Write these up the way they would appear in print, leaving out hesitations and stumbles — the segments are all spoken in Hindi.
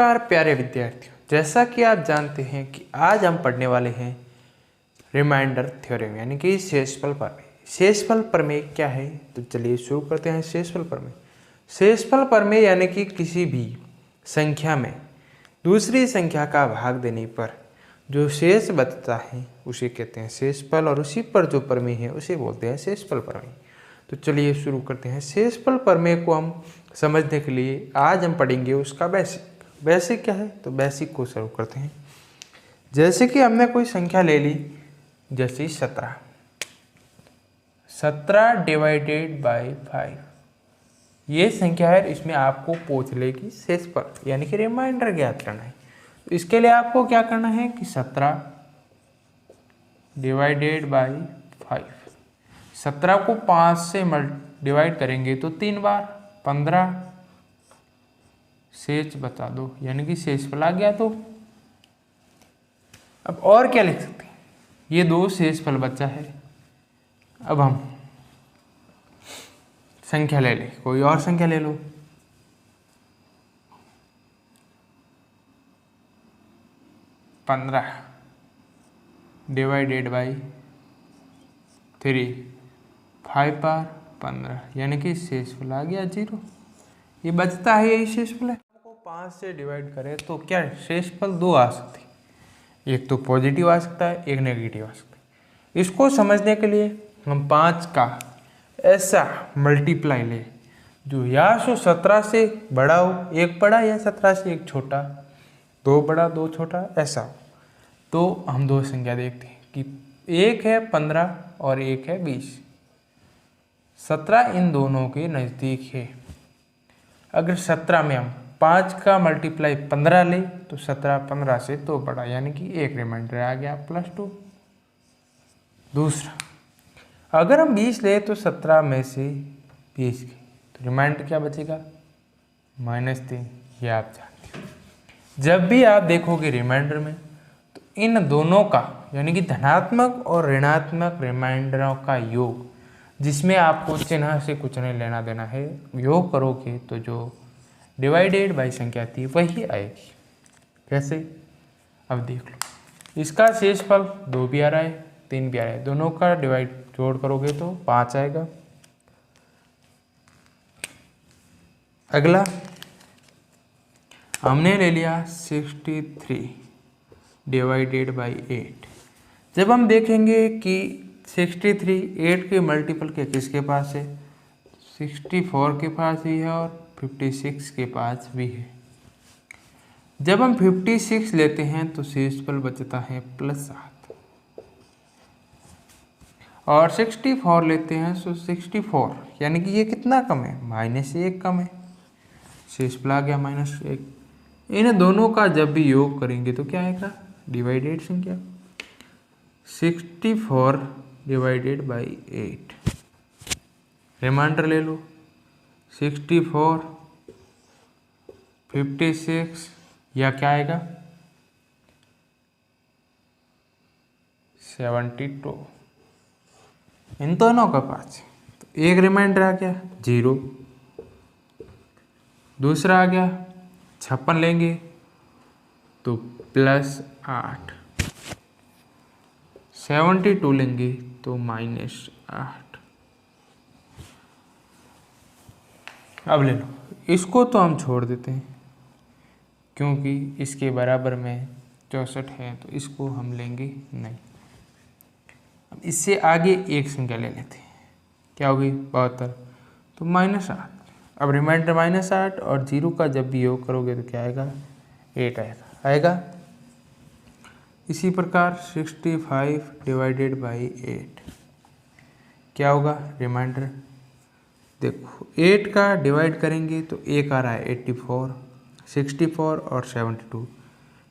नमस्कार प्यारे विद्यार्थियों, जैसा कि आप जानते हैं कि आज हम पढ़ने वाले हैं रिमाइंडर थ्योरम यानी कि शेषफल प्रमेय। शेषफल प्रमेय क्या है, तो चलिए शुरू करते हैं। शेषफल प्रमेय, शेषफल प्रमेय यानी कि किसी भी संख्या में दूसरी संख्या का भाग देने पर जो शेष बचता है उसे कहते हैं शेषफल, और उसी पर जो प्रमेय है उसे बोलते हैं शेषफल प्रमेय। तो चलिए शुरू करते हैं। शेषफल प्रमेय को हम समझने के लिए आज हम पढ़ेंगे उसका बेसिक। बेसिक क्या है, तो बेसिक को शुरू करते हैं। जैसे कि हमने कोई संख्या ले ली, जैसे 17 डिवाइडेड बाय 5 ये संख्या है। इसमें आपको पूछ लेगी शेषफल यानी कि रिमाइंडर ज्ञात करना है। तो इसके लिए आपको क्या करना है कि 17 डिवाइडेड बाय 5, 17 को 5 से डिवाइड करेंगे तो 3 बार 15 शेष बता दो यानी कि शेषफल आ गया। तो अब और क्या लिख सकते हैं, ये 2 शेषफल बचा है। अब हम संख्या ले लें, कोई और संख्या ले लो। 15 डिवाइडेड बाई 3, 5 बार 15 यानी कि शेषफल आ गया 0। ये बचता है, यही शेषफल है। आपको 5 से डिवाइड करें तो क्या शेषफल 2 आ सकते हैं, एक तो पॉजिटिव आ सकता है, एक नेगेटिव आ सकता है। इसको समझने के लिए हम 5 का ऐसा मल्टीप्लाई ले जो या तो 17 से बड़ा हो, एक बड़ा, या 17 से एक छोटा, 2 बड़ा 2 छोटा, ऐसा हो। तो हम 2 संख्या देखते हैं कि एक है 15 और एक है 20। 17 इन दोनों के नज़दीक है। अगर 17 में हम 5 का मल्टीप्लाई 15 ले तो 17 15 से 2 बड़ा यानी कि एक रिमाइंडर आ गया +2। दूसरा, अगर हम 20 ले तो 17 में से 20 के तो रिमाइंडर क्या बचेगा -3। ये आप जानते हो। जब भी आप देखोगे रिमाइंडर में तो इन दोनों का यानी कि धनात्मक और ऋणात्मक रिमाइंडरों का योग, जिसमें आपको चिन्ह से कुछ नहीं लेना देना है, योग करोगे तो जो डिवाइडेड बाई संख्या थी वही आएगी। कैसे, अब देख लो। इसका शेषफल 2 भी आ रहा है, 3 भी आ रहा है, दोनों का डिवाइड जोड़ करोगे तो 5 आएगा। अगला हमने ले लिया 63 डिवाइडेड बाई 8। जब हम देखेंगे कि 63 8 के मल्टीपल के किसके पास है, 64 के पास भी है और 56 के पास भी है। जब हम 56 लेते हैं तो शेषफल बचता है +7, और 64 लेते हैं तो 64 यानी कि ये कितना कम है, -1 कम है, शेषफल आ गया -1। इन दोनों का जब भी योग करेंगे तो क्या आएगा, डिवाइडेड संख्या 64 डिवाइडेड बाई 8। रिमाइंडर ले लो 64 56 या क्या आएगा 72। इन दोनों का 5 तो एक रिमाइंडर आ गया 0। दूसरा आ गया 56 लेंगे तो +8, 72 लेंगे तो -8। अब ले लो, इसको तो हम छोड़ देते हैं क्योंकि इसके बराबर में 64 है, तो इसको हम लेंगे नहीं। अब इससे आगे एक संख्या ले लेते हैं, क्या होगी 72, तो -8। अब रिमाइंडर -8 और 0 का जब भी योग करोगे तो क्या आएगा 8 आएगा। इसी प्रकार 65 डिवाइडेड बाई 8 क्या होगा, रिमाइंडर देखो 8 का डिवाइड करेंगे तो एक आ रहा है 84, 64 और 72।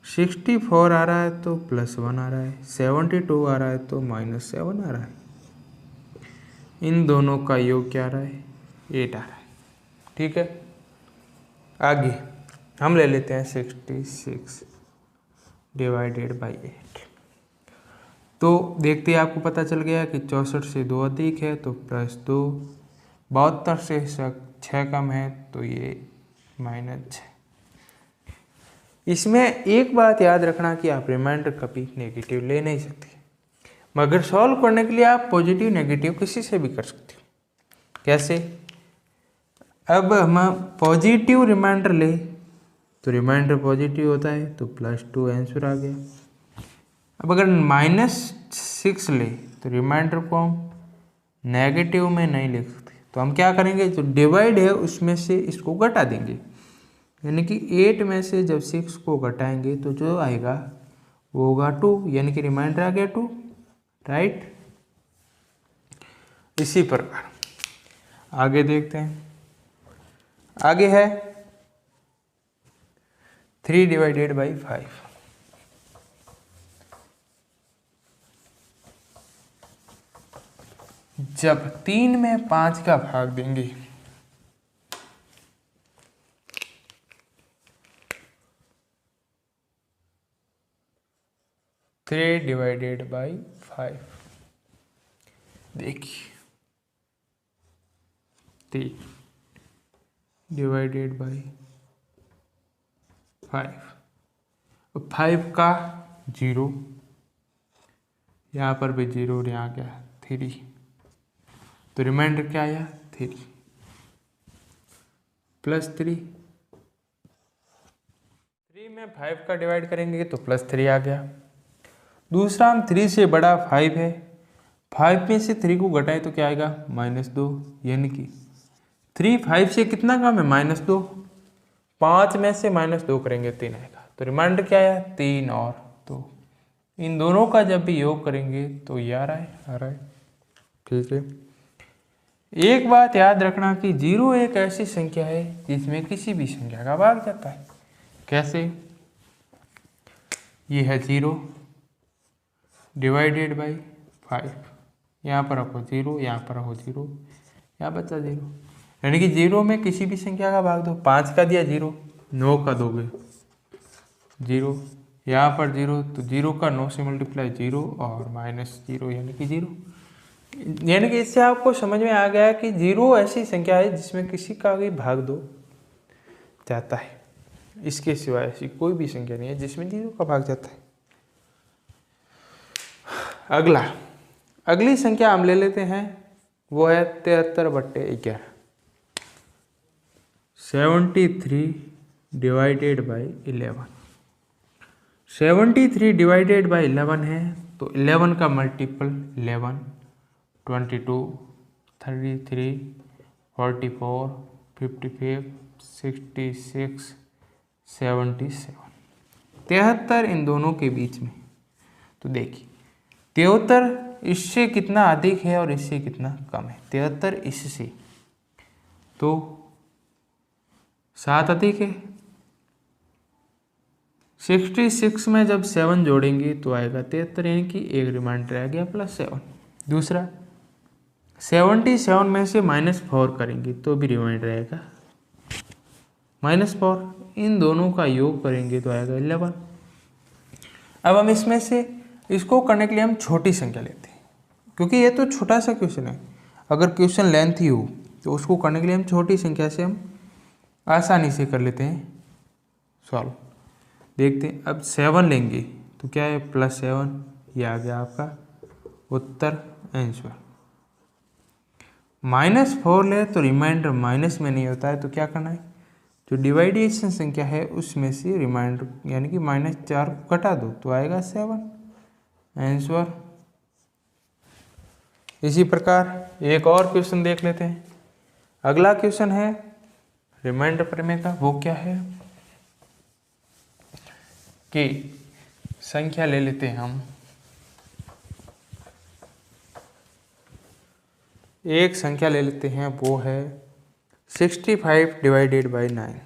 64 आ रहा है तो +1 आ रहा है, 72 आ रहा है तो -7 आ रहा है। इन दोनों का योग क्या आ रहा है 8 आ रहा है। ठीक है, आगे हम ले लेते हैं 66 डिवाइडेड बाई 8। तो देखते ही आपको पता चल गया कि 64 से 2 अधिक है तो +2, 72 से 6 कम है तो ये -6। इसमें एक बात याद रखना कि आप रिमाइंडर कभी नेगेटिव ले नहीं सकते, मगर सॉल्व करने के लिए आप पॉजिटिव नेगेटिव किसी से भी कर सकते हो। कैसे? अब हम पॉजिटिव रिमाइंडर ले तो रिमाइंडर पॉजिटिव होता है तो +2 आंसर आ गया। अब अगर -6 ले तो रिमाइंडर को हम नेगेटिव में नहीं लिख सकते, तो हम क्या करेंगे, जो डिवाइड है उसमें से इसको घटा देंगे, यानी कि 8 में से जब 6 को घटाएंगे तो जो आएगा वो होगा 2, यानी कि रिमाइंडर आ गया 2, राइट। इसी प्रकार आगे देखते हैं। आगे है 3 / 5। जब 3 में 5 का भाग देंगे /5, देखिए 3 / 5, 5 का 0, यहाँ पर भी 0 और यहाँ क्या 3, तो रिमाइंडर क्या आया 3 +3, 3 में 5 का डिवाइड करेंगे तो +3 आ गया। दूसरा हम 3 से बड़ा 5 है, 5 में से 3 को घटाएं तो क्या आएगा -2, यानी कि 3 5 से कितना कम है -2, 5 में से -2 करेंगे 3 आएगा, तो रिमाइंडर क्या आया 3 और 2। इन दोनों का जब भी योग करेंगे तो ये आ रहा है। ठीक है, एक बात याद रखना कि 0 एक ऐसी संख्या है जिसमें किसी भी संख्या का भाग जाता है। कैसे? ये है 0 / 5, यहाँ पर रखो 0, यहाँ पर रखो 0, यहाँ बचा 0, यानी कि 0 में किसी भी संख्या का भाग दो। 5 का दिया 0, 9 का दोगे 0, यहाँ पर 0, तो 0 का 9 से मल्टीप्लाई 0 और -0 यानी कि 0। यानी कि इससे आपको समझ में आ गया कि 0 ऐसी संख्या है जिसमें किसी का भी भाग दो जाता है, इसके सिवाय ऐसी कोई भी संख्या नहीं है जिसमें 0 का भाग जाता है। अगली संख्या हम ले लेते हैं, वो है 73/11, 73 / 11। 73 / 11 है तो 11 का मल्टीपल 11, 22, 33, 44, 55, 66, 77, 73 इन दोनों के बीच में। तो देखिए 73 इससे कितना अधिक है और इससे कितना कम है। 73 इससे तो 7 अधिक है। 66 में जब 7 जोड़ेंगे तो आएगा 73, यानी कि एक रिमाइंडर आ गया +7। दूसरा 77 में से -4 करेंगे तो भी रिमाइंडर आएगा -4, इन दोनों का योग करेंगे तो आएगा 11। अब हम इसमें से इसको करने के लिए हम छोटी संख्या लेते हैं, क्योंकि ये तो छोटा सा क्वेश्चन है। अगर क्वेश्चन लेंथी हो तो उसको करने के लिए हम छोटी संख्या से हम आसानी से कर लेते हैं सॉल्व। देखते हैं, अब 7 लेंगे तो क्या है +7, ये आ गया आपका उत्तर आंसर। -4 ले तो रिमाइंडर माइनस में नहीं होता है, तो क्या करना है, जो डिवाइडेशन संख्या है उसमें से रिमाइंडर यानी कि -4 को घटा दो तो आएगा 7 आंसर। इसी प्रकार एक और क्वेश्चन देख लेते हैं। अगला क्वेश्चन है रिमाइंडर प्रमेय का। वो क्या है कि संख्या ले लेते हैं हम, एक संख्या ले लेते हैं, वो है 65 / 9।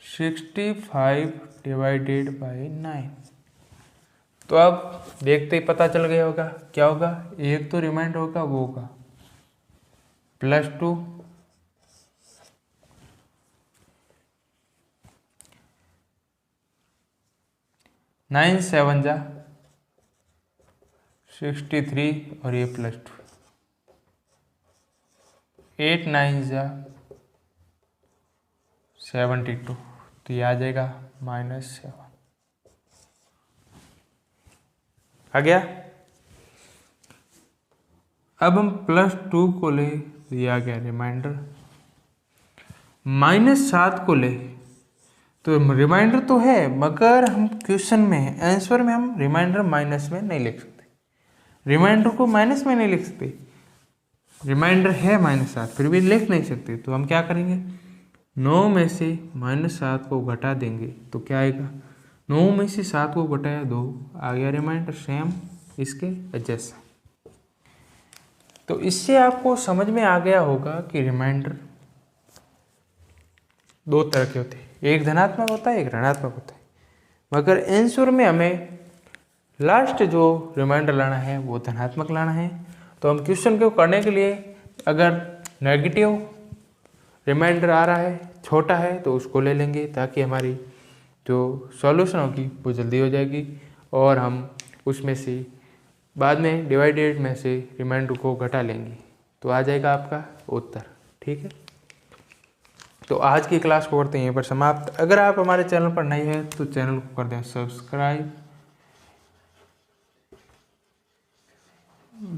65 / 9। तो अब देखते ही पता चल गया होगा क्या होगा, एक तो रिमाइंडर होगा वो होगा +2, 9 7 जा 63 और ये +2, 8 9 जा 72, तो तो ये आ जाएगा -7 आ गया। अब हम +2 को ले तो ये आ गया रिमाइंडर। -7 को ले तो रिमाइंडर तो है, मगर हम क्वेश्चन में आंसर में हम रिमाइंडर माइनस में नहीं लिख सकते, रिमाइंडर को माइनस में नहीं लिख सकते। रिमाइंडर है -7 फिर भी लिख नहीं सकते, तो हम क्या करेंगे 9 में से -7 को घटा देंगे तो क्या आएगा 9 में से 7 को घटाया 2 आ गया रिमाइंडर, सेम इसके जैसा। तो इससे आपको समझ में आ गया होगा कि रिमाइंडर दो तरह के होते हैं, एक धनात्मक होता है एक ऋणात्मक होता है, मगर आंसर में हमें लास्ट जो रिमाइंडर लाना है वो धनात्मक लाना है। तो हम क्वेश्चन को करने के लिए अगर नेगेटिव रिमाइंडर आ रहा है छोटा है तो उसको ले लेंगे, ताकि हमारी जो सॉल्यूशन होगी वो जल्दी हो जाएगी और हम उसमें से बाद में डिवाइडेड में से रिमाइंडर को घटा लेंगे तो आ जाएगा आपका उत्तर। ठीक है, तो आज की क्लास को करते हैं यहीं पर समाप्त। अगर आप हमारे चैनल पर नए हैं तो चैनल को कर दें सब्सक्राइब,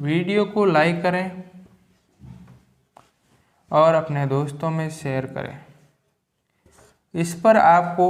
वीडियो को लाइक करें और अपने दोस्तों में शेयर करें। इस पर आपको